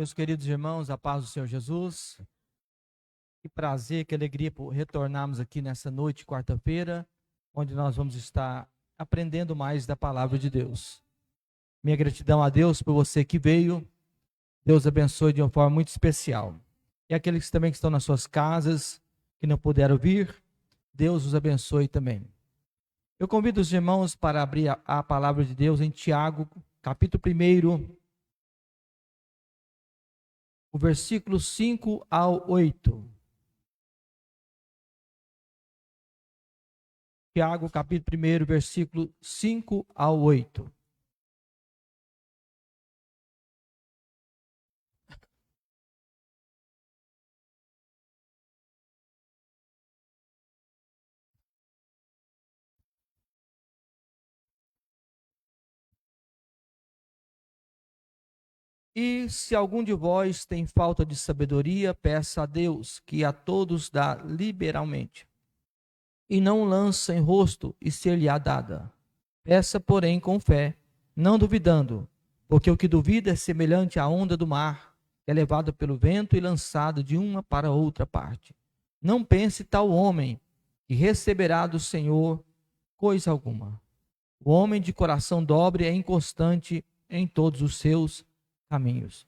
Meus queridos irmãos, a paz do Senhor Jesus. Que prazer, que alegria por retornarmos aqui nessa noite, quarta-feira, onde nós vamos estar aprendendo mais da palavra de Deus. Minha gratidão a Deus por você que veio. Deus abençoe de uma forma muito especial. E aqueles também que estão nas suas casas, que não puderam vir, Deus os abençoe também. Eu convido os irmãos para abrir a palavra de Deus em Tiago, capítulo 1, o versículo 5 ao 8. Tiago, capítulo 1, versículo 5 ao 8. E se algum de vós tem falta de sabedoria, peça a Deus, que a todos dá liberalmente, e não lança em rosto, e ser-lhe-á dada. Peça, porém, com fé, não duvidando, porque o que duvida é semelhante à onda do mar, que é levada pelo vento e lançada de uma para outra parte. Não pense tal homem, que receberá do Senhor coisa alguma. O homem de coração dobre é inconstante em todos os seus caminhos.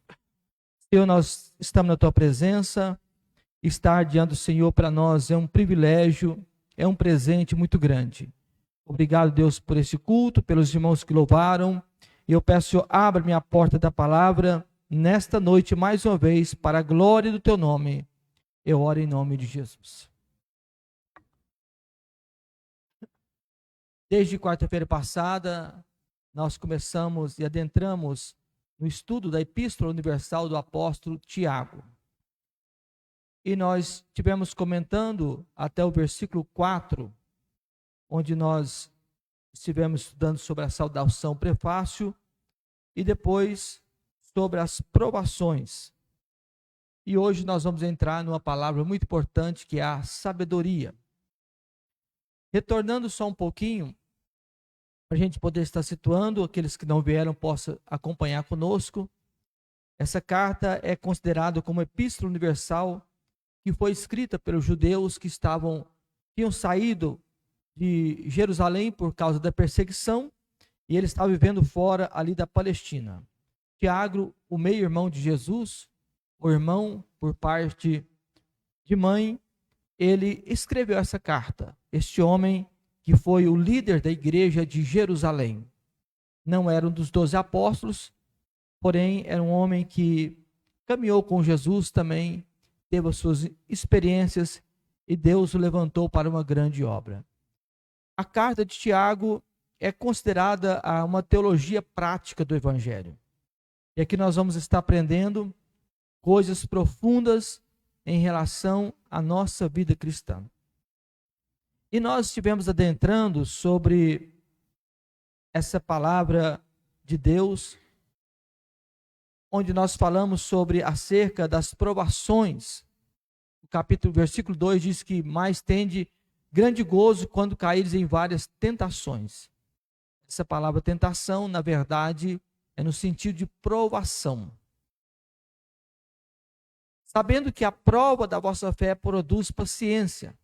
Senhor, nós estamos na tua presença. Estar diante do Senhor para nós é um privilégio, é um presente muito grande. Obrigado, Deus, por esse culto, pelos irmãos que louvaram. E eu peço, Senhor, abra-me a porta da palavra nesta noite mais uma vez, para a glória do teu nome. Eu oro em nome de Jesus. Desde quarta-feira passada, nós começamos e adentramos no estudo da Epístola Universal do apóstolo Tiago. E nós tivemos comentando até o versículo 4, onde nós estivemos estudando sobre a saudação prefácio e depois sobre as provações. E hoje nós vamos entrar numa palavra muito importante, que é a sabedoria. Retornando só um pouquinho, para a gente poder estar situando, aqueles que não vieram possam acompanhar conosco. Essa carta é considerada como epístola universal, que foi escrita pelos judeus que tinham saído de Jerusalém por causa da perseguição, e eles estavam vivendo fora ali da Palestina. Tiago, o meio-irmão de Jesus, o irmão por parte de mãe, ele escreveu essa carta. Este homem que foi o líder da igreja de Jerusalém. Não era um dos 12 apóstolos, porém era um homem que caminhou com Jesus também, teve as suas experiências e Deus o levantou para uma grande obra. A carta de Tiago é considerada uma teologia prática do Evangelho. E aqui nós vamos estar aprendendo coisas profundas em relação à nossa vida cristã. E nós estivemos adentrando sobre essa palavra de Deus, onde nós falamos sobre acerca das provações. O versículo 2 diz que mais tende grande gozo quando caíres em várias tentações. Essa palavra tentação, na verdade, é no sentido de provação. Sabendo que a prova da vossa fé produz paciência.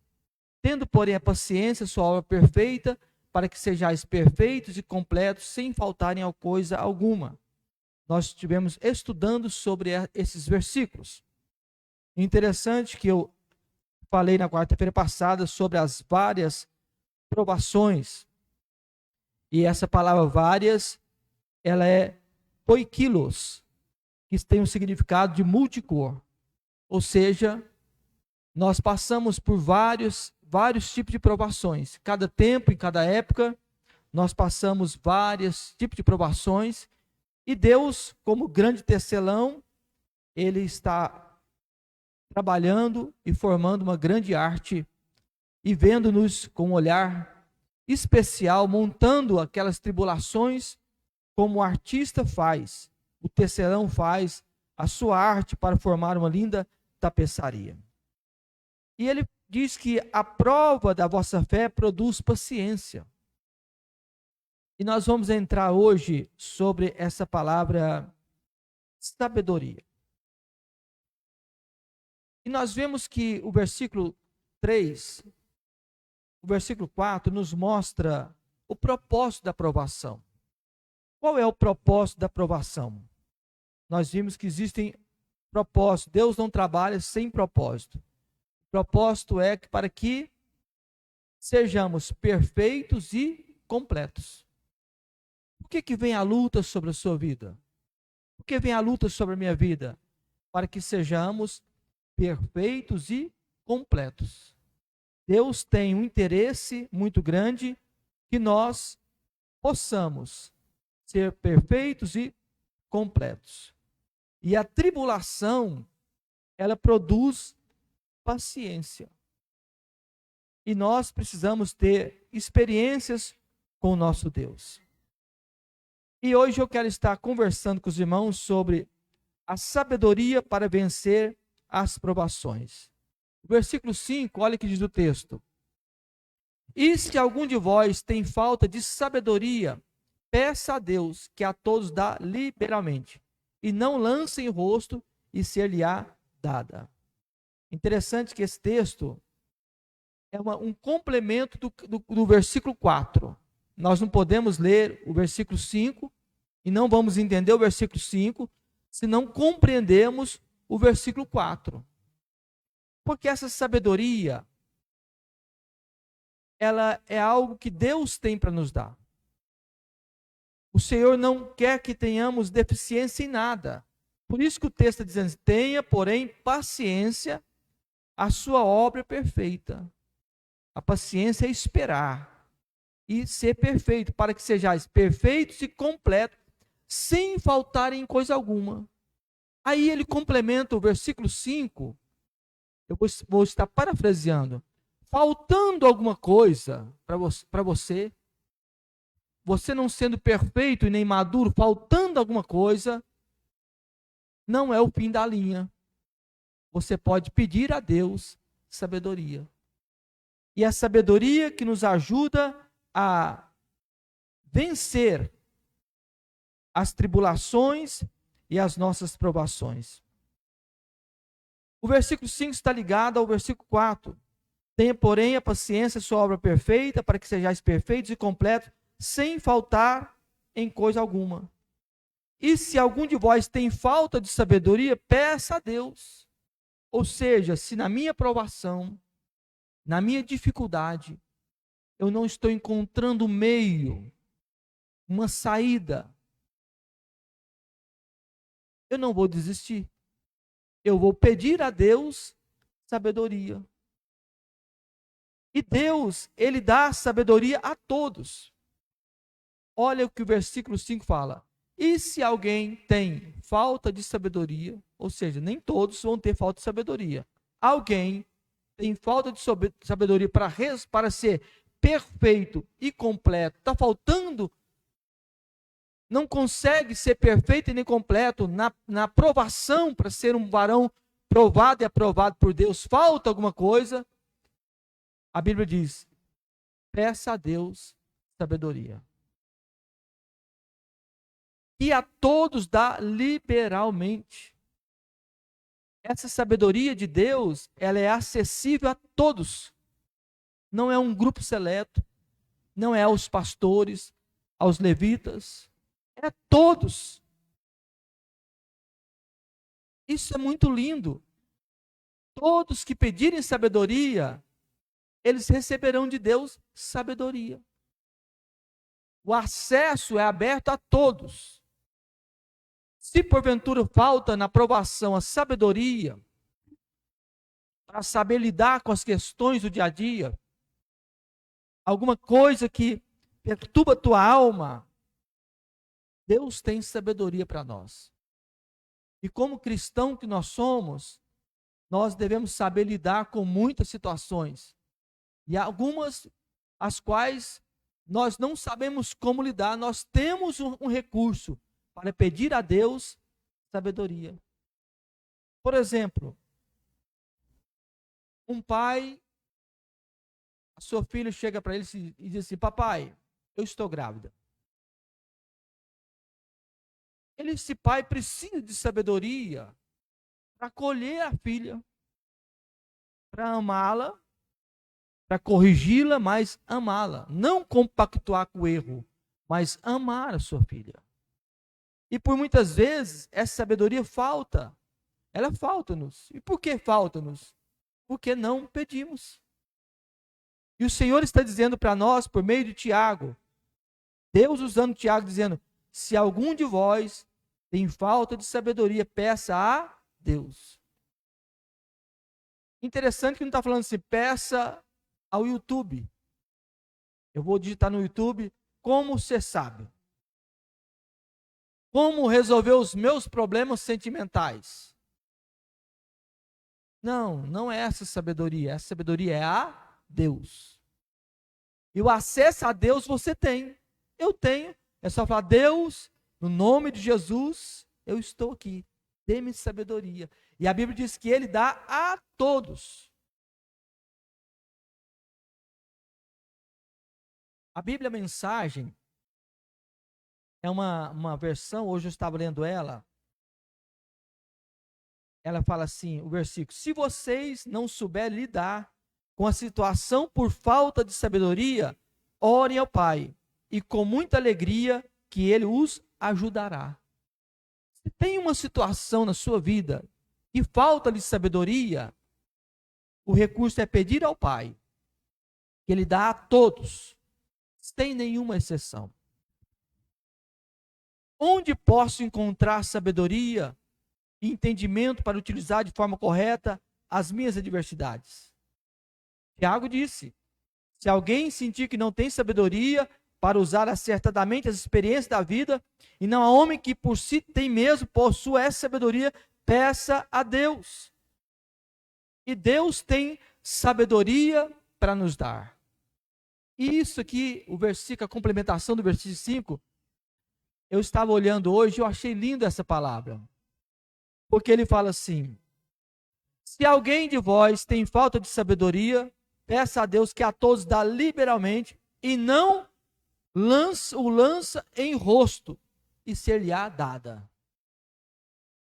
Tendo, porém, a paciência, sua obra perfeita, para que sejais perfeitos e completos, sem faltarem a coisa alguma. Nós estivemos estudando sobre esses versículos. Interessante que eu falei na quarta-feira passada sobre as várias provações. E essa palavra várias, ela é poikilos, que tem um significado de multicor. Ou seja, nós passamos por vários tipos de provações. Cada tempo, em cada época, nós passamos vários tipos de provações. E Deus, como grande tecelão, Ele está trabalhando e formando uma grande arte e vendo-nos com um olhar especial, montando aquelas tribulações como o artista faz, o tecelão faz a sua arte para formar uma linda tapeçaria. E ele diz que a prova da vossa fé produz paciência. E nós vamos entrar hoje sobre essa palavra sabedoria. E nós vemos que o versículo 3, o versículo 4 nos mostra o propósito da aprovação. Qual é o propósito da aprovação? Nós vimos que existem propósitos. Deus não trabalha sem propósito. O propósito é para que sejamos perfeitos e completos. Por que vem a luta sobre a sua vida? Por que vem a luta sobre a minha vida? Para que sejamos perfeitos e completos. Deus tem um interesse muito grande que nós possamos ser perfeitos e completos. E a tribulação, ela produz paciência. E nós precisamos ter experiências com o nosso Deus. E hoje eu quero estar conversando com os irmãos sobre a sabedoria para vencer as provações. O versículo 5, olha o que diz o texto. E se algum de vós tem falta de sabedoria, peça a Deus, que a todos dá liberalmente, e não lance em rosto, e ser-lhe-á dada. Interessante que esse texto é um complemento do versículo 4. Nós não podemos ler o versículo 5 e não vamos entender o versículo 5 se não compreendemos o versículo 4. Porque essa sabedoria, ela é algo que Deus tem para nos dar. O Senhor não quer que tenhamos deficiência em nada. Por isso que o texto está dizendo, tenha, porém, paciência, a sua obra perfeita. A paciência é esperar e ser perfeito, para que sejais perfeitos e completos, sem faltar em coisa alguma. Aí ele complementa o versículo 5, eu vou estar parafraseando. Faltando alguma coisa para você, você não sendo perfeito e nem maduro, faltando alguma coisa, não é o fim da linha. Você pode pedir a Deus sabedoria. E a sabedoria que nos ajuda a vencer as tribulações e as nossas provações. O versículo 5 está ligado ao versículo 4. Tenha, porém, a paciência, sua obra perfeita, para que sejais perfeitos e completos, sem faltar em coisa alguma. E se algum de vós tem falta de sabedoria, peça a Deus. Ou seja, se na minha provação, na minha dificuldade, eu não estou encontrando meio, uma saída, eu não vou desistir. Eu vou pedir a Deus sabedoria. E Deus, Ele dá sabedoria a todos. Olha o que o versículo 5 fala. E se alguém tem falta de sabedoria, ou seja, nem todos vão ter falta de sabedoria. Alguém tem falta de sabedoria para ser perfeito e completo. Está faltando, não consegue ser perfeito e nem completo na aprovação para ser um varão provado e aprovado por Deus. Falta alguma coisa. A Bíblia diz, peça a Deus sabedoria. E a todos dá liberalmente. Essa sabedoria de Deus, ela é acessível a todos. Não é um grupo seleto, não é aos pastores, aos levitas, é a todos. Isso é muito lindo. Todos que pedirem sabedoria, eles receberão de Deus sabedoria. O acesso é aberto a todos. Se porventura falta na aprovação a sabedoria, para saber lidar com as questões do dia a dia, alguma coisa que perturba a tua alma, Deus tem sabedoria para nós. E como cristão que nós somos, nós devemos saber lidar com muitas situações. E algumas as quais nós não sabemos como lidar, nós temos um recurso para pedir a Deus sabedoria. Por exemplo, um pai, seu filho chega para ele e diz assim, papai, eu estou grávida. Esse pai precisa de sabedoria para acolher a filha. para amá-la, para corrigi-la, mas amá-la. Não compactuar com o erro, mas amar a sua filha. E por muitas vezes, essa sabedoria falta. Ela falta-nos. E por que falta-nos? Porque não pedimos. E o Senhor está dizendo para nós, por meio de Tiago, Deus usando Tiago, dizendo: se algum de vós tem falta de sabedoria, peça a Deus. Interessante que não está falando assim, peça ao YouTube. Eu vou digitar no YouTube, como ser sábio. Como resolver os meus problemas sentimentais. Não, não é essa sabedoria. Essa sabedoria é a Deus. E o acesso a Deus você tem. Eu tenho. É só falar: Deus, no nome de Jesus, eu estou aqui. Dê-me sabedoria. E a Bíblia diz que Ele dá a todos. A Bíblia Mensagem é uma versão, hoje eu estava lendo ela. Ela fala assim, o versículo: se vocês não souberem lidar com a situação por falta de sabedoria, orem ao Pai, e com muita alegria que Ele os ajudará. Se tem uma situação na sua vida que falta de sabedoria, o recurso é pedir ao Pai, que Ele dá a todos, sem nenhuma exceção. Onde posso encontrar sabedoria e entendimento para utilizar de forma correta as minhas adversidades? Tiago disse: se alguém sentir que não tem sabedoria para usar acertadamente as experiências da vida, e não há homem que por si tem mesmo possua essa sabedoria, peça a Deus. E Deus tem sabedoria para nos dar. E isso aqui, o versículo, a complementação do versículo 5, eu estava olhando hoje e eu achei lindo essa palavra. Porque ele fala assim: se alguém de vós tem falta de sabedoria, peça a Deus que a todos dá liberalmente e não lança em rosto e ser-lhe-á dada.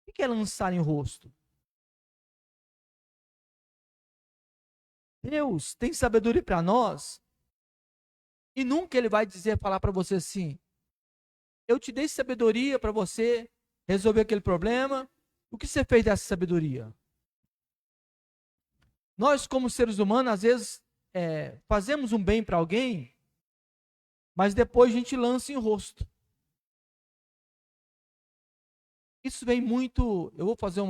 O que é lançar em rosto? Deus tem sabedoria para nós e nunca Ele vai falar para você assim: eu te dei sabedoria para você resolver aquele problema, o que você fez dessa sabedoria? Nós, como seres humanos, às vezes fazemos um bem para alguém, mas depois a gente lança em rosto. Isso vem muito. Eu vou fazer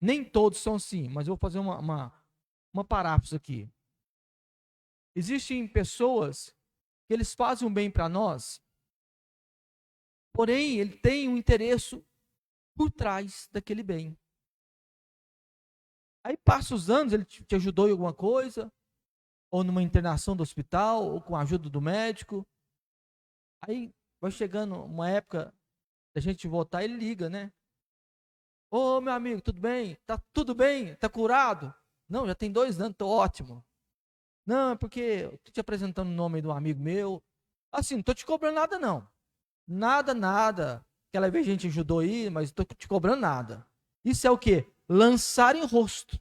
nem todos são assim, mas eu vou fazer uma paráfrase aqui. Existem pessoas que eles fazem um bem para nós, porém ele tem um interesse por trás daquele bem. Aí passa os anos, ele te ajudou em alguma coisa, ou numa internação do hospital, ou com a ajuda do médico. Aí vai chegando uma época da gente voltar, ele liga, né? Ô, meu amigo, tudo bem? Tá tudo bem? Tá curado? Não, já tem 2 anos, tô ótimo. Não, é porque eu tô te apresentando o nome de um amigo meu. Assim, não tô te cobrando nada, não. Nada, nada. Aquela vez a gente ajudou aí, mas não tô te cobrando nada. Isso é o quê? Lançar em rosto.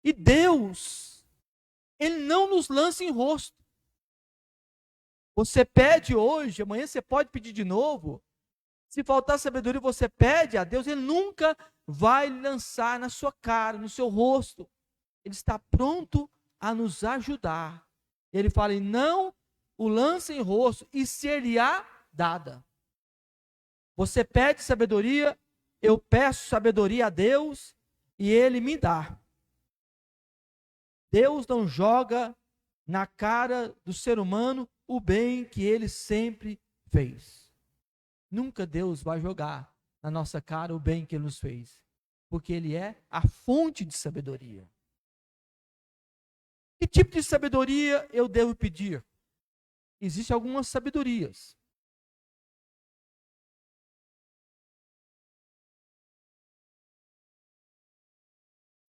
E Deus, Ele não nos lança em rosto. Você pede hoje, amanhã você pode pedir de novo. Se faltar sabedoria, você pede a Deus, Ele nunca vai lançar na sua cara, no seu rosto. Ele está pronto a nos ajudar. Ele fala: e não o lance em rosto, e ser-lhe-á dada. Você pede sabedoria, eu peço sabedoria a Deus, e Ele me dá. Deus não joga na cara do ser humano o bem que Ele sempre fez. Nunca Deus vai jogar na nossa cara o bem que Ele nos fez, porque Ele é a fonte de sabedoria. Que tipo de sabedoria eu devo pedir? Existem algumas sabedorias.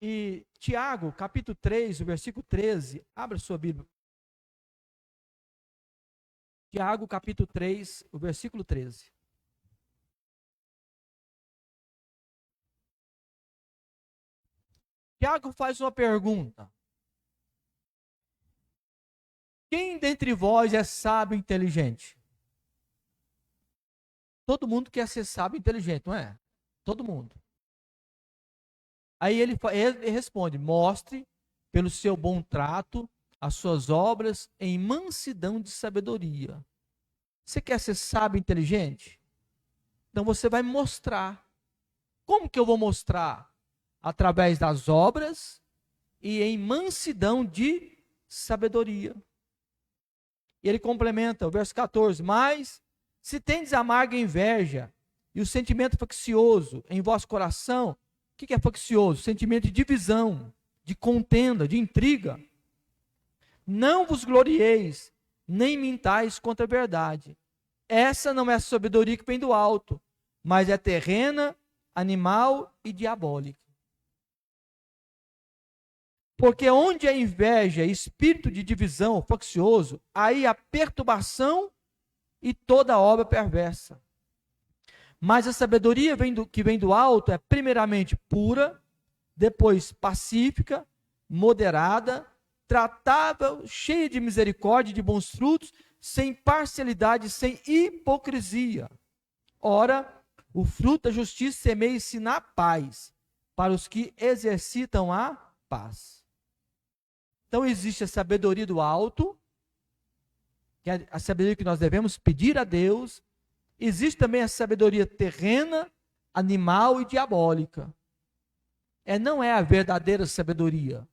E Tiago, capítulo 3, o versículo 13, abra sua Bíblia. Tiago, capítulo 3, o versículo 13. Tiago faz uma pergunta. Quem dentre vós é sábio e inteligente? Todo mundo quer ser sábio e inteligente, não é? Todo mundo. Aí ele responde: mostre pelo seu bom trato as suas obras em mansidão de sabedoria. Você quer ser sábio e inteligente? Então você vai mostrar. Como que eu vou mostrar? Através das obras e em mansidão de sabedoria. E ele complementa o verso 14: mas se tendes amarga inveja e o sentimento faccioso em vosso coração, o que é faccioso? Sentimento de divisão, de contenda, de intriga. Não vos glorieis, nem mintais contra a verdade. Essa não é a sabedoria que vem do alto, mas é terrena, animal e diabólica. Porque onde há inveja, espírito de divisão faccioso, aí há perturbação e toda obra perversa. Mas a sabedoria que vem do alto é primeiramente pura, depois pacífica, moderada, tratável, cheia de misericórdia e de bons frutos, sem parcialidade, sem hipocrisia. Ora, o fruto da justiça semeia-se na paz, para os que exercitam a paz. Então existe a sabedoria do alto, que é a sabedoria que nós devemos pedir a Deus. Existe também a sabedoria terrena, animal e diabólica. Não é a verdadeira sabedoria.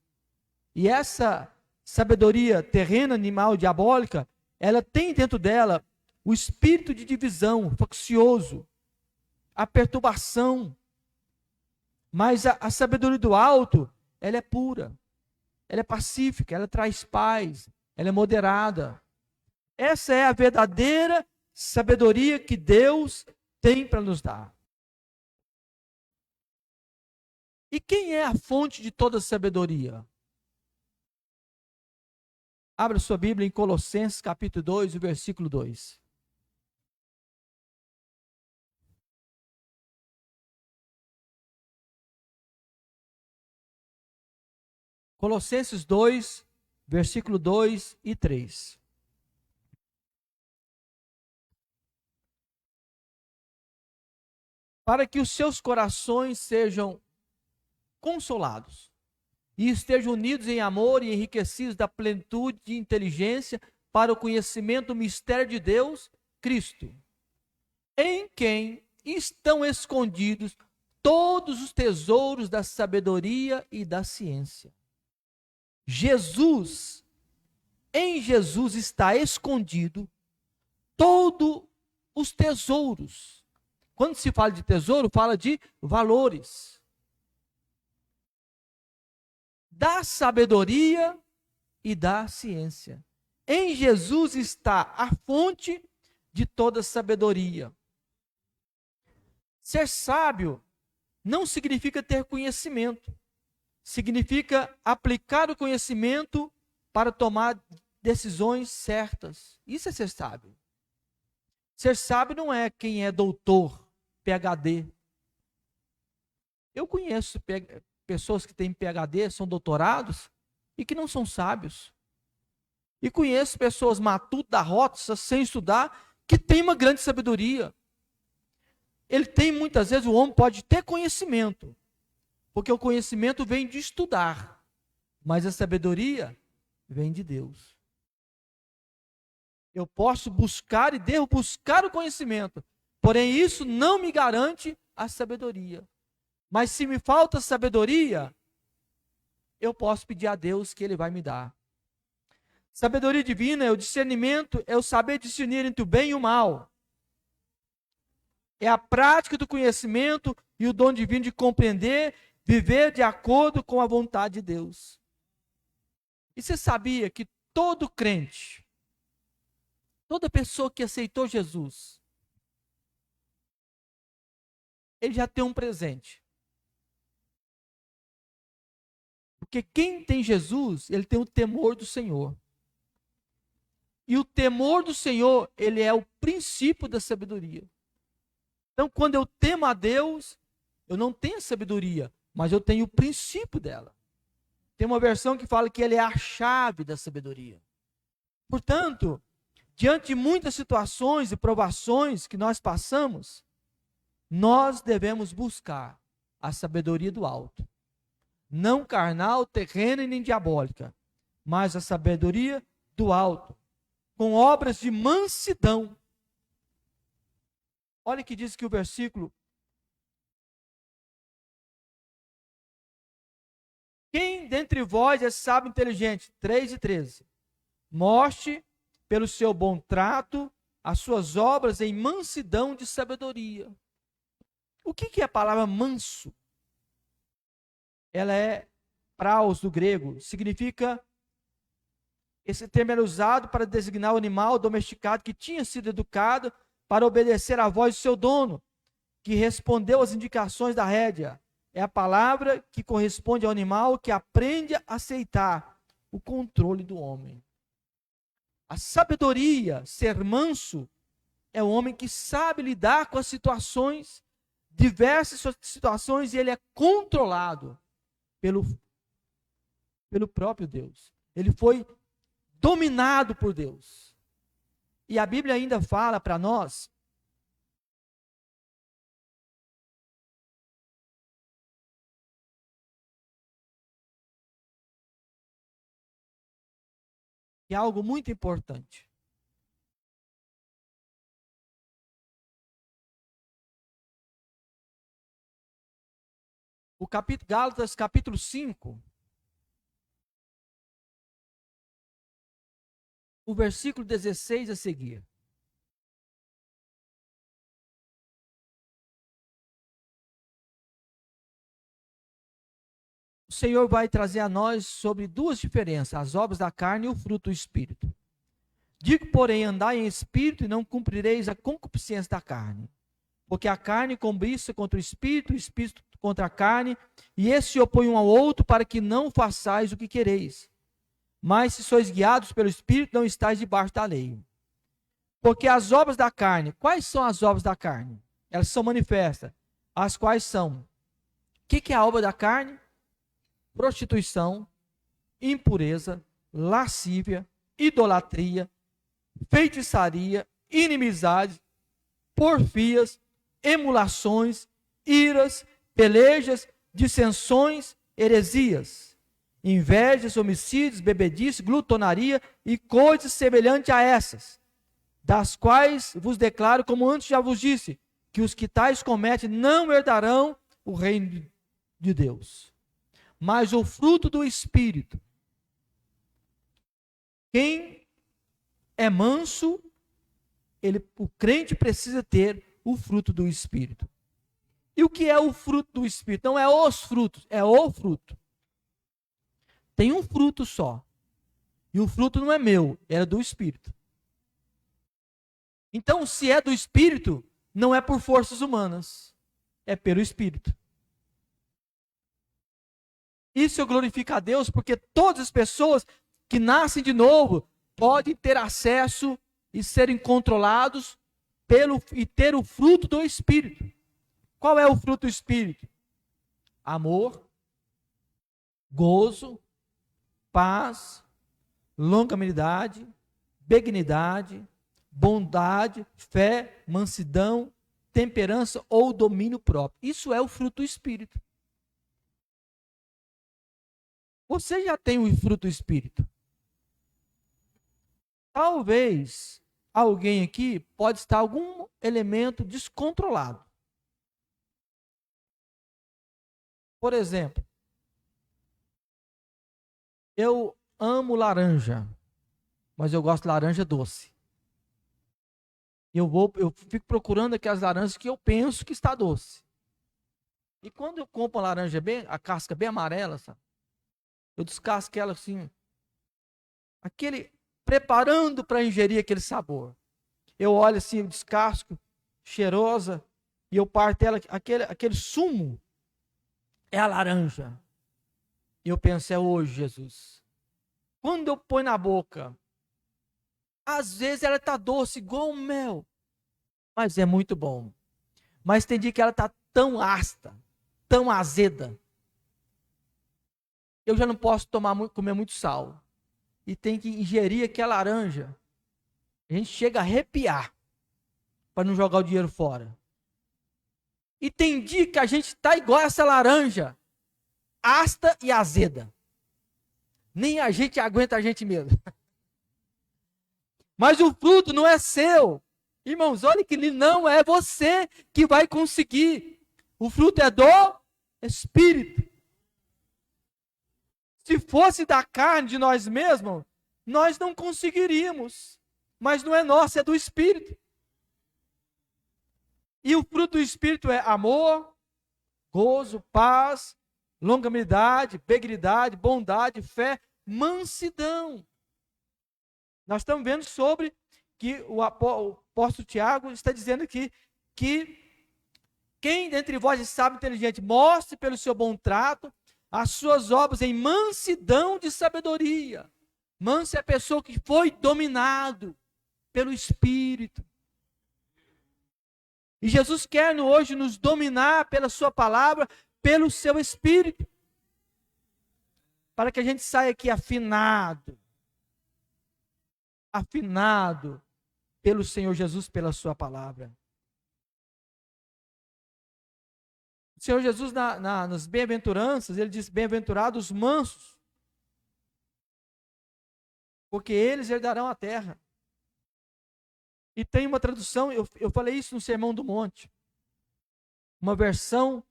E essa sabedoria terrena, animal e diabólica, ela tem dentro dela o espírito de divisão faccioso, a perturbação. Mas a sabedoria do alto, ela é pura, ela é pacífica, ela traz paz, ela é moderada. Essa é a verdadeira sabedoria que Deus tem para nos dar. E quem é a fonte de toda sabedoria? Abra sua Bíblia em Colossenses capítulo 2, o versículo 2. Colossenses 2, versículo 2 e 3. Para que os seus corações sejam consolados e estejam unidos em amor e enriquecidos da plenitude de inteligência para o conhecimento do mistério de Deus, Cristo, em quem estão escondidos todos os tesouros da sabedoria e da ciência. Em Jesus está escondido todos os tesouros. Quando se fala de tesouro, fala de valores. Da sabedoria e da ciência. Em Jesus está a fonte de toda sabedoria. Ser sábio não significa ter conhecimento. Significa aplicar o conhecimento para tomar decisões certas. Isso é ser sábio. Ser sábio não é quem é doutor, PhD. Eu conheço pessoas que têm PhD, são doutorados, e que não são sábios. E conheço pessoas matutas da rota, sem estudar, que têm uma grande sabedoria. Ele tem, muitas vezes, o homem pode ter conhecimento, porque o conhecimento vem de estudar, mas a sabedoria vem de Deus. Eu posso buscar e devo buscar o conhecimento, porém isso não me garante a sabedoria. Mas se me falta sabedoria, eu posso pedir a Deus que Ele vai me dar. Sabedoria divina é o discernimento, é o saber discernir entre o bem e o mal. É a prática do conhecimento e o dom divino de compreender, viver de acordo com a vontade de Deus. E você sabia que todo crente, toda pessoa que aceitou Jesus, ele já tem um presente. Porque quem tem Jesus, ele tem o temor do Senhor. E o temor do Senhor, ele é o princípio da sabedoria. Então, quando eu temo a Deus, eu não tenho a sabedoria, mas eu tenho o princípio dela. Tem uma versão que fala que ele é a chave da sabedoria. Portanto, diante de muitas situações e provações que nós passamos, nós devemos buscar a sabedoria do alto. Não carnal, terrena e nem diabólica, mas a sabedoria do alto, com obras de mansidão. Olha que diz que o versículo: quem dentre vós é sábio e inteligente? 3:13. Mostre pelo seu bom trato as suas obras em mansidão de sabedoria. O que é a palavra manso? Ela é praus do grego, significa, esse termo era usado para designar o animal domesticado que tinha sido educado para obedecer à voz do seu dono, que respondeu às indicações da rédea. É a palavra que corresponde ao animal que aprende a aceitar o controle do homem. A sabedoria, ser manso, é o homem que sabe lidar com as situações, diversas situações, e ele é controlado pelo próprio Deus. Ele foi dominado por Deus. E a Bíblia ainda fala para nós que é algo muito importante. O capítulo Gálatas, capítulo 5, o versículo 16 a seguir. O Senhor vai trazer a nós sobre duas diferenças, as obras da carne e o fruto do Espírito. Digo, porém, andai em Espírito e não cumprireis a concupiscência da carne. Porque a carne combina contra o Espírito contra a carne, e esses se opõem um ao outro para que não façais o que quereis. Mas se sois guiados pelo Espírito, não estáis debaixo da lei. Porque as obras da carne, quais são as obras da carne? Elas são manifestas, as quais são: o que é a obra da carne? Prostituição, impureza, lascívia, idolatria, feitiçaria, inimizade, porfias, emulações, iras, pelejas, dissensões, heresias, invejas, homicídios, bebedice, glutonaria e coisas semelhantes a essas, das quais vos declaro, como antes já vos disse, que os que tais cometem não herdarão o reino de Deus. Mas o fruto do Espírito, quem é manso, o crente precisa ter o fruto do Espírito. E o que é o fruto do Espírito? Não é os frutos, é o fruto. Tem um fruto só. E o fruto não é meu, é do Espírito. Então, se é do Espírito, não é por forças humanas, é pelo Espírito. Isso glorifica a Deus, porque todas as pessoas que nascem de novo podem ter acesso e serem controlados e ter o fruto do Espírito. Qual é o fruto do Espírito? Amor, gozo, paz, longanimidade, benignidade, bondade, fé, mansidão, temperança ou domínio próprio. Isso é o fruto do Espírito. Você já tem o fruto do Espírito. Talvez alguém aqui pode estar algum elemento descontrolado. Por exemplo, eu amo laranja, mas eu gosto de laranja doce. Eu fico procurando aquelas laranjas que eu penso que está doce. E quando eu compro uma laranja a casca bem amarela, sabe? Eu descasco ela assim, preparando para ingerir aquele sabor. Eu olho assim, eu descasco, cheirosa, e eu parto ela, aquele sumo é a laranja. E eu penso, é hoje, Jesus. Quando eu ponho na boca, às vezes ela está doce, igual o mel, mas é muito bom. Mas tem dia que ela está tão ácida, tão azeda. eu já não posso comer muito sal. E tem que ingerir aquela laranja. A gente chega a arrepiar para não jogar o dinheiro fora. E tem dia que a gente está igual essa laranja, ácida e azeda. Nem a gente aguenta a gente mesmo. Mas o fruto não é seu. Irmãos, olha que lindo, não é você que vai conseguir. O fruto é do Espírito. Se fosse da carne de nós mesmos, nós não conseguiríamos. Mas não é nosso, é do Espírito. E o fruto do Espírito é amor, gozo, paz, longanimidade, benignidade, bondade, fé, mansidão. Nós estamos vendo sobre que o apóstolo Tiago está dizendo aqui que quem dentre vós é sábio e inteligente, mostre pelo seu bom trato as suas obras em mansidão de sabedoria. Manso é a pessoa que foi dominado pelo Espírito. E Jesus quer hoje nos dominar pela sua palavra, pelo seu Espírito. Para que a gente saia aqui afinado pelo Senhor Jesus, pela sua palavra. O Senhor Jesus, nas bem-aventuranças, ele diz, bem-aventurados os mansos, porque eles herdarão a terra. E tem uma tradução, eu falei isso no Sermão do Monte, uma versão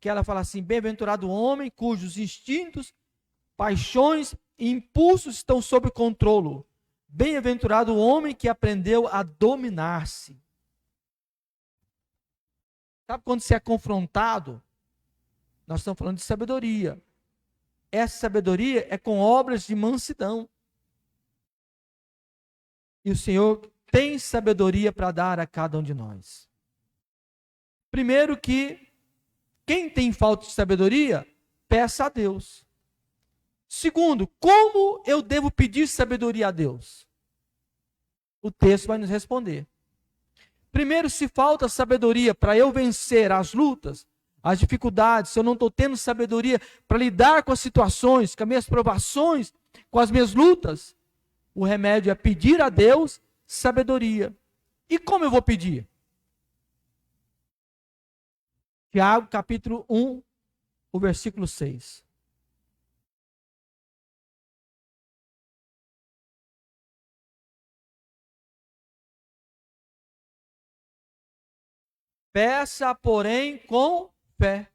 que ela fala assim, bem-aventurado o homem cujos instintos, paixões e impulsos estão sob controle. Bem-aventurado o homem que aprendeu a dominar-se. Sabe quando você é confrontado? Nós estamos falando de sabedoria. Essa sabedoria é com obras de mansidão. E o Senhor tem sabedoria para dar a cada um de nós. Primeiro que, quem tem falta de sabedoria, peça a Deus. Segundo, como eu devo pedir sabedoria a Deus? O texto vai nos responder. Primeiro, se falta sabedoria para eu vencer as lutas, as dificuldades, se eu não estou tendo sabedoria para lidar com as situações, com as minhas provações, com as minhas lutas, o remédio é pedir a Deus sabedoria. E como eu vou pedir? Tiago, capítulo 1, o versículo 6. Peça, porém, com fé.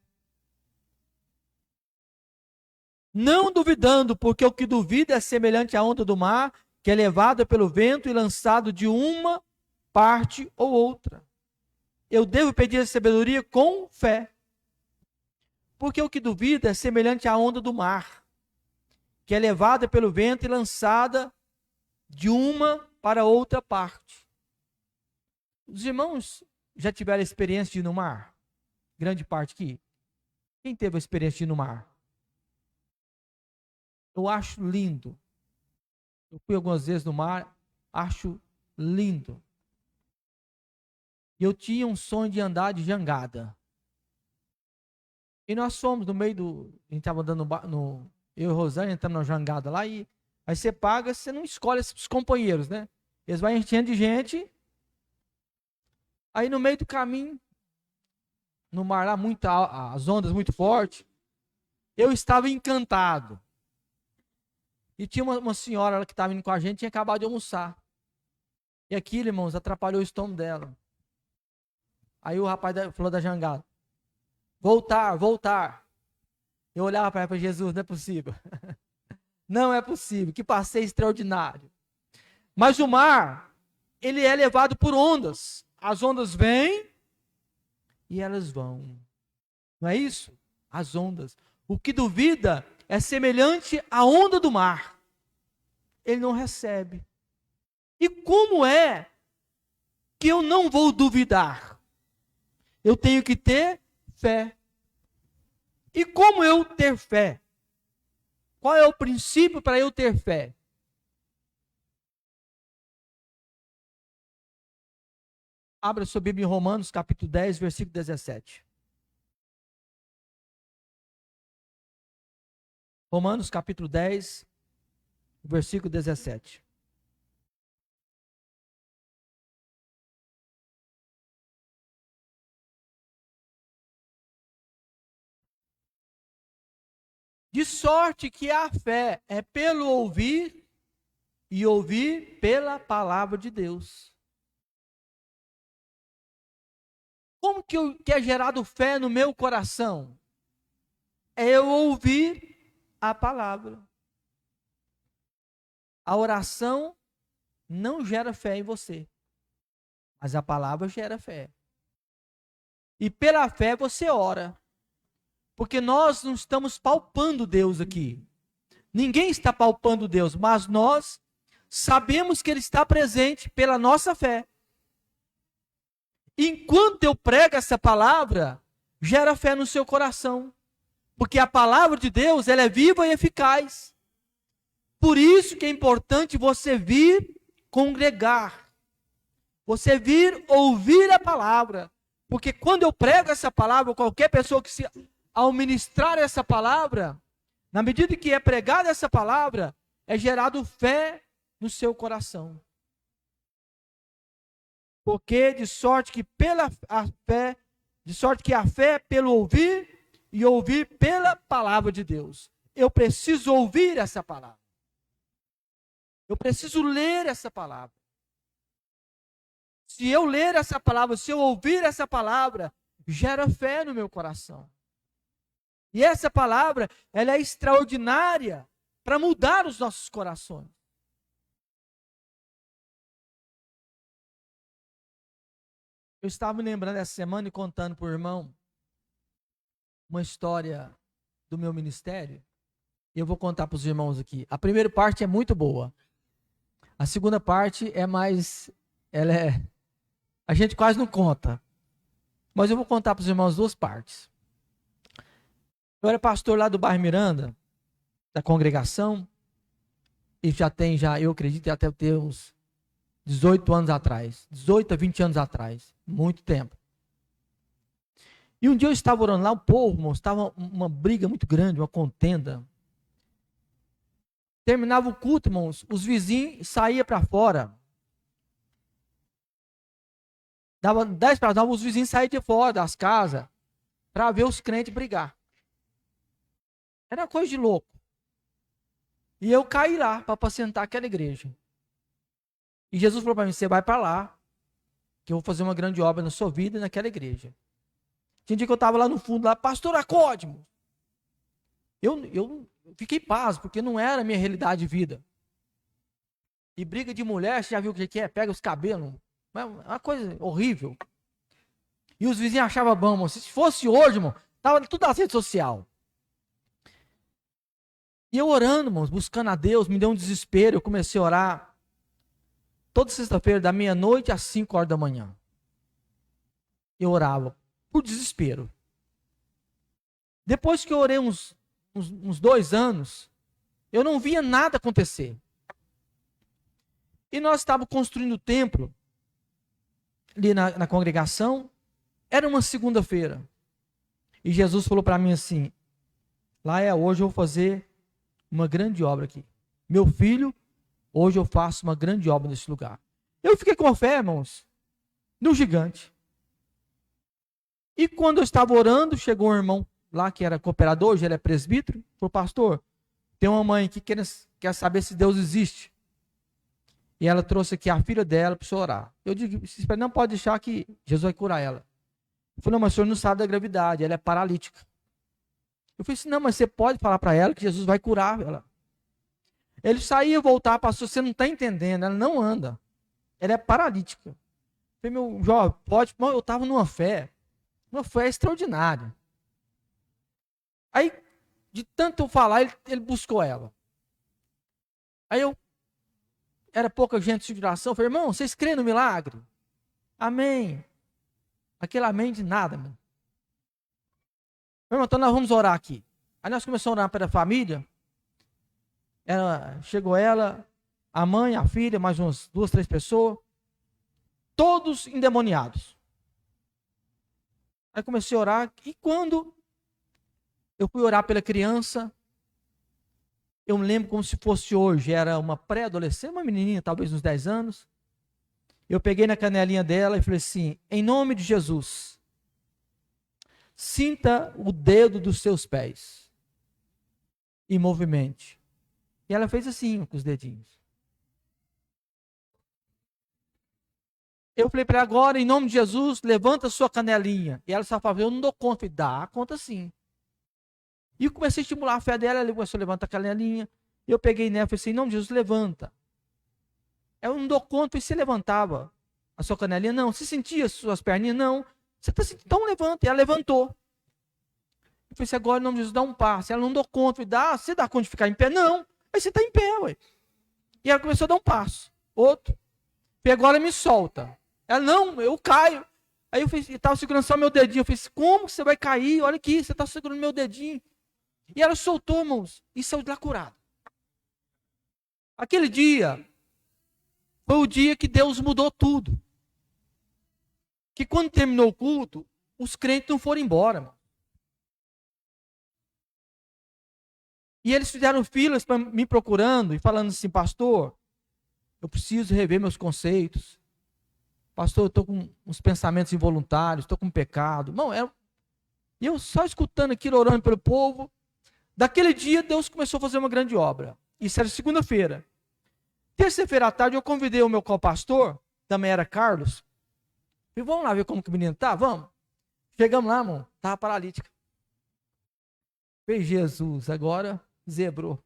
Não duvidando, porque o que duvida é semelhante à onda do mar, que é levada pelo vento e lançado de uma parte ou outra. Eu devo pedir a sabedoria com fé. Porque o que duvida é semelhante à onda do mar, que é levada pelo vento e lançada de uma para outra parte. Os irmãos já tiveram experiência de ir no mar? Grande parte aqui. Quem teve a experiência de ir no mar? Eu acho lindo. Eu fui algumas vezes no mar, acho lindo. E eu tinha um sonho de andar de jangada. E nós fomos no meio do... A gente estava andando eu e Rosane entrando na jangada lá e aí você paga, você não escolhe os companheiros, né? Eles vão enchendo de gente. Aí no meio do caminho, no mar lá, as ondas muito fortes, eu estava encantado. E tinha uma senhora que estava indo com a gente, tinha acabado de almoçar. E aquilo, irmãos, atrapalhou o estômago dela. Aí o rapaz falou da jangada, voltar. Eu olhava para ela e falei, Jesus, não é possível. Não é possível, que passeio extraordinário. Mas o mar, ele é levado por ondas. As ondas vêm e elas vão. Não é isso? As ondas. O que duvida é semelhante à onda do mar. Ele não recebe. E como é que eu não vou duvidar? Eu tenho que ter fé. E como eu ter fé? Qual é o princípio para eu ter fé? Abra sua Bíblia em Romanos, capítulo 10, versículo 17. Romanos capítulo 10, versículo 17. De sorte que a fé é pelo ouvir e ouvir pela palavra de Deus. Como que é gerado fé no meu coração? É eu ouvir a palavra. A oração não gera fé em você, mas a palavra gera fé. E pela fé você ora. Porque nós não estamos palpando Deus aqui. Ninguém está palpando Deus, mas nós sabemos que Ele está presente pela nossa fé. Enquanto eu prego essa palavra, gera fé no seu coração. Porque a palavra de Deus, ela é viva e eficaz. Por isso que é importante você vir congregar. Você vir ouvir a palavra. Porque quando eu prego essa palavra, qualquer pessoa que ao ministrar essa palavra, na medida que é pregada essa palavra, é gerado fé no seu coração. Porque de sorte que a fé é pelo ouvir e ouvir pela palavra de Deus. Eu preciso ouvir essa palavra. Eu preciso ler essa palavra. Se eu ler essa palavra, se eu ouvir essa palavra, gera fé no meu coração. E essa palavra, ela é extraordinária para mudar os nossos corações. Eu estava me lembrando essa semana e contando para o irmão uma história do meu ministério. E eu vou contar para os irmãos aqui. A primeira parte é muito boa. A segunda parte é mais... a gente quase não conta. Mas eu vou contar para os irmãos duas partes. Eu era pastor lá do bairro Miranda, da congregação, e eu acredito, até ter uns 18 anos atrás, 18 a 20 anos atrás, muito tempo. E um dia eu estava orando lá, o povo, irmãos, estava uma briga muito grande, uma contenda. Terminava o culto, irmãos, os vizinhos saíam para fora. Dava 10 para 9, os vizinhos saíam de fora das casas para ver os crentes brigar. Era coisa de louco. E eu caí lá para apacentar aquela igreja. E Jesus falou para mim, você vai para lá, que eu vou fazer uma grande obra na sua vida e naquela igreja. Tinha um dia que eu estava lá no fundo, lá, pastor Acódimo. Eu fiquei pasmo, porque não era a minha realidade de vida. E briga de mulher, você já viu o que é? Pega os cabelos. É uma coisa horrível. E os vizinhos achavam bom, irmão. Se fosse hoje, irmão, estava tudo na rede social. E eu orando, irmãos, buscando a Deus, me deu um desespero. Eu comecei a orar toda sexta-feira, da meia-noite às 5 horas da manhã. Eu orava por desespero. Depois que eu orei uns 2 anos, eu não via nada acontecer. E nós estávamos construindo o templo ali na congregação. Era uma segunda-feira. E Jesus falou para mim assim, hoje eu vou fazer uma grande obra aqui. Meu filho, hoje eu faço uma grande obra nesse lugar. Eu fiquei com fé, irmãos, no gigante. E quando eu estava orando, chegou um irmão lá que era cooperador, hoje ele é presbítero, falou, pastor, tem uma mãe que quer saber se Deus existe. E ela trouxe aqui a filha dela para o senhor orar. Eu digo, não pode deixar que Jesus vai curar ela. Ele falou, não, mas o senhor não sabe da gravidade, ela é paralítica. Eu falei assim, não, mas você pode falar para ela que Jesus vai curar ela. Ele saía e voltava, pastor, você não está entendendo, ela não anda. Ela é paralítica. Eu falei, meu jovem, pode, eu estava numa fé extraordinária. Aí, de tanto eu falar, ele buscou ela. Aí era pouca gente de oração, eu falei, irmão, vocês creem no milagre? Amém. Aquele amém de nada, mano. Irmão, então nós vamos orar aqui. Aí nós começamos a orar pela família. Chegou ela, a mãe, a filha, mais umas 2, 3 pessoas. Todos endemoniados. Aí comecei a orar. E quando eu fui orar pela criança, Eu me lembro como se fosse hoje, era uma pré-adolescente, uma menininha, talvez uns 10 anos. Eu peguei na canelinha dela e falei assim, em nome de Jesus, sinta o dedo dos seus pés e movimente. E ela fez assim, com os dedinhos. Eu falei para ela, agora, em nome de Jesus, levanta a sua canelinha. E ela só falava, eu não dou conta. Eu falei, dá conta sim. E eu comecei a estimular a fé dela, ela começou a levantar a canelinha. E eu peguei nela e falei assim, em nome de Jesus, levanta. Eu não dou conta, e você levantava a sua canelinha? Não. Você sentia as suas perninhas? Não. Você está sentindo? Então levanta. E ela levantou. Eu falei assim, agora em nome de Jesus, dá um passo. Ela não deu conta. Eu falei, você dá conta de ficar em pé? Não. Aí você está em pé, ué. E ela começou a dar um passo. Outro. E agora me solta. Ela, não, eu caio. Aí eu estava segurando só meu dedinho. Eu falei, como você vai cair? Olha aqui, você está segurando meu dedinho. E ela soltou, irmãos, e saiu de lá curado. Aquele dia foi o dia que Deus mudou tudo. Que quando terminou o culto, os crentes não foram embora, irmão. E eles fizeram filas para me procurando e falando assim, pastor, eu preciso rever meus conceitos. Pastor, eu estou com uns pensamentos involuntários, estou com pecado. Não, e eu só escutando aquilo, orando pelo povo. Daquele dia, Deus começou a fazer uma grande obra. Isso era segunda-feira. Terça-feira à tarde, eu convidei o meu co-pastor, também era Carlos. E vamos lá ver como que o menino tá? Vamos. Chegamos lá, irmão, estava paralítica. Falei, Jesus, agora zebrou.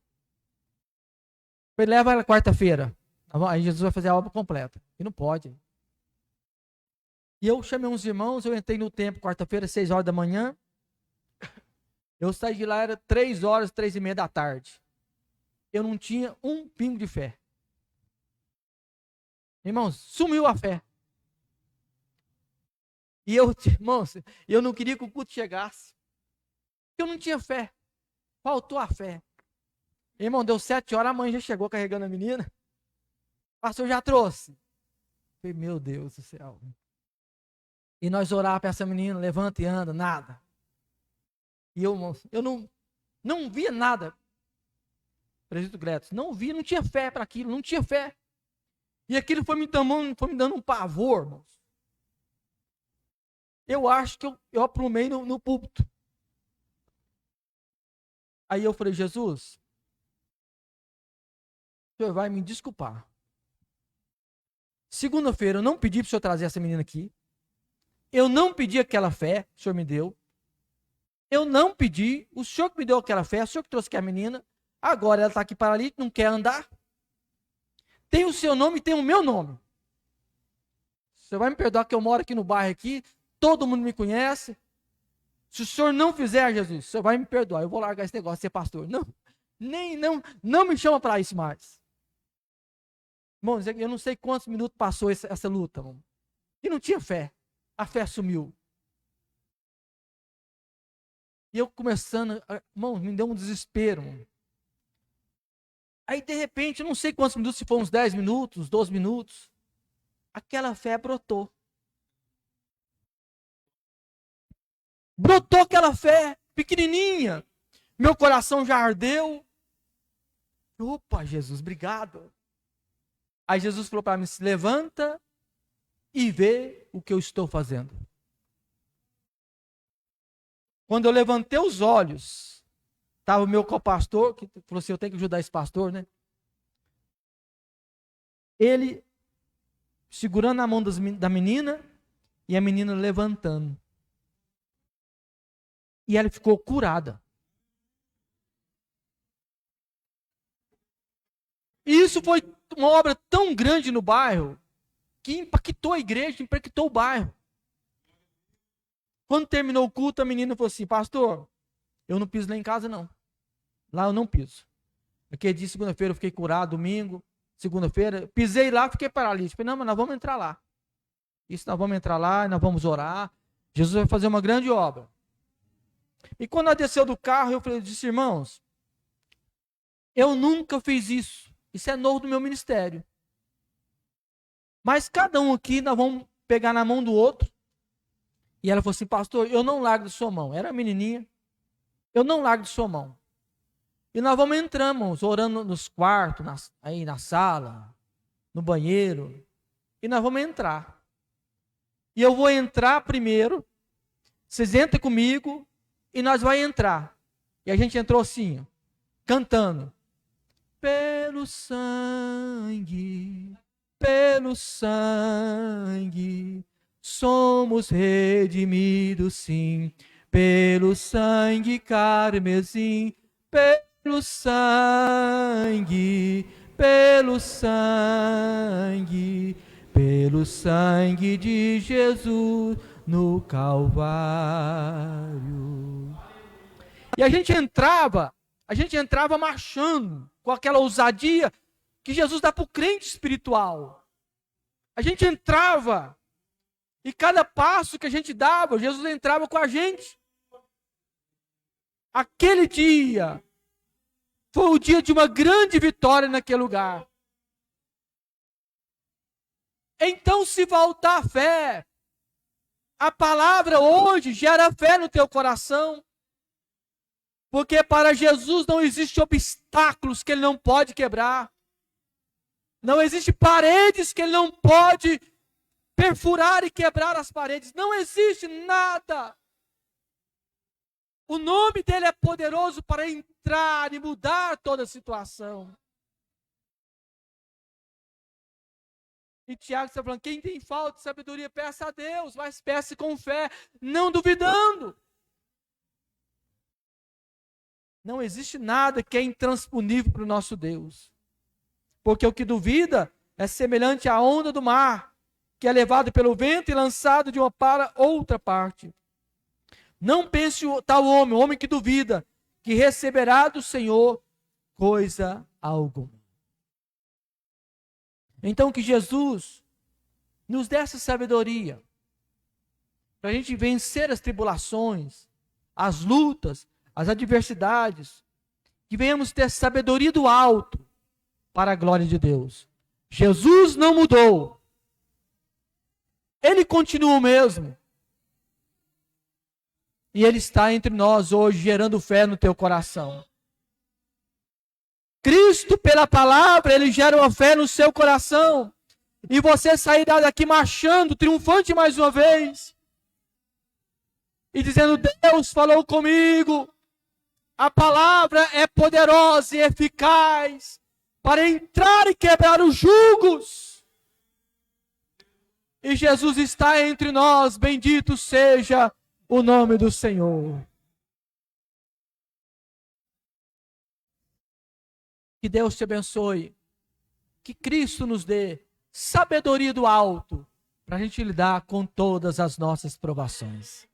Falei, leva ela quarta-feira. Aí Jesus vai fazer a obra completa. E não pode. E eu chamei uns irmãos, eu entrei no templo quarta-feira, 6 horas da manhã. Eu saí de lá, era 3 horas, 3:30 da tarde. Eu não tinha um pingo de fé. Irmãos, sumiu a fé. E eu, irmãos, eu não queria que o culto chegasse. Eu não tinha fé. Faltou a fé. Irmão, deu 7 horas, a mãe já chegou carregando a menina. O pastor já trouxe. Falei, meu Deus do céu. E nós orávamos para essa menina, levanta e anda, nada. E eu não via nada. Presbítero Gretos, não via, não tinha fé para aquilo, não tinha fé. E aquilo foi me dando um pavor, irmãos. Eu acho que eu aprumei no púlpito. Aí eu falei, Jesus, o senhor vai me desculpar. Segunda-feira eu não pedi para o senhor trazer essa menina aqui. Eu não pedi aquela fé que o senhor me deu. Eu não pedi, o senhor que me deu aquela fé, o senhor que trouxe aqui a menina. Agora ela está aqui paralítica, não quer andar. Tem o seu nome e tem o meu nome. Você vai me perdoar que eu moro aqui no bairro aqui, todo mundo me conhece. Se o senhor não fizer, Jesus, o senhor vai me perdoar. Eu vou largar esse negócio de ser pastor. Não me chama para isso mais. Irmãos, eu não sei quantos minutos passou essa luta, irmão. E não tinha fé. A fé sumiu. E eu começando, irmão, me deu um desespero. Irmão. Aí, de repente, eu não sei quantos minutos, se foram uns 10 minutos, 12 minutos, aquela fé brotou. Brotou aquela fé, pequenininha. Meu coração já ardeu. Opa, Jesus, obrigado. Aí Jesus falou para mim, se levanta e vê o que eu estou fazendo. Quando eu levantei os olhos, estava o meu co-pastor, que falou assim, eu tenho que ajudar esse pastor, né? Ele segurando a mão da menina e a menina levantando. E ela ficou curada. E isso foi uma obra tão grande no bairro, que impactou a igreja, impactou o bairro. Quando terminou o culto, a menina falou assim, pastor, eu não piso lá em casa não. Lá eu não piso. Aquele dia, segunda-feira, eu fiquei curado, domingo, segunda-feira, pisei lá, fiquei paralítico. Falei, não, mas nós vamos entrar lá. Isso, nós vamos entrar lá, nós vamos orar. Jesus vai fazer uma grande obra. E quando ela desceu do carro, eu disse, irmãos, eu nunca fiz isso. Isso é novo do meu ministério. Mas cada um aqui, nós vamos pegar na mão do outro. E ela falou assim, pastor, eu não largo de sua mão. Era a menininha. Eu não largo de sua mão. E nós vamos entramos, orando nos quartos, aí na sala, no banheiro. E nós vamos entrar. E eu vou entrar primeiro. Vocês entram comigo e nós vamos entrar. E a gente entrou assim, ó, cantando. Pelo sangue, somos redimidos, sim. Pelo sangue carmesim, pelo sangue de Jesus no Calvário. E a gente entrava marchando com aquela ousadia que Jesus dá para o crente espiritual. A gente entrava e cada passo que a gente dava, Jesus entrava com a gente. Aquele dia foi o dia de uma grande vitória naquele lugar. Então, se faltar fé, a palavra hoje gera fé no teu coração. Porque para Jesus não existe obstáculos que ele não pode quebrar. Não existe paredes que ele não pode perfurar e quebrar as paredes. Não existe nada. O nome dele é poderoso para entrar e mudar toda a situação. E Tiago está falando, quem tem falta de sabedoria, peça a Deus, mas peça com fé, não duvidando. Não existe nada que é intransponível para o nosso Deus. Porque o que duvida é semelhante à onda do mar, que é levado pelo vento e lançado de uma para outra parte. Não pense o tal homem, o homem que duvida, que receberá do Senhor coisa alguma. Então que Jesus nos dê essa sabedoria, para a gente vencer as tribulações, as lutas, as adversidades, que venhamos ter sabedoria do alto, para a glória de Deus. Jesus não mudou. Ele continua o mesmo. E Ele está entre nós hoje, gerando fé no teu coração. Cristo, pela palavra, Ele gera uma fé no seu coração. E você sairá daqui marchando, triunfante mais uma vez. E dizendo, Deus falou comigo. A palavra é poderosa e eficaz para entrar e quebrar os jugos. E Jesus está entre nós, bendito seja o nome do Senhor. Que Deus te abençoe. Que Cristo nos dê sabedoria do alto para a gente lidar com todas as nossas provações.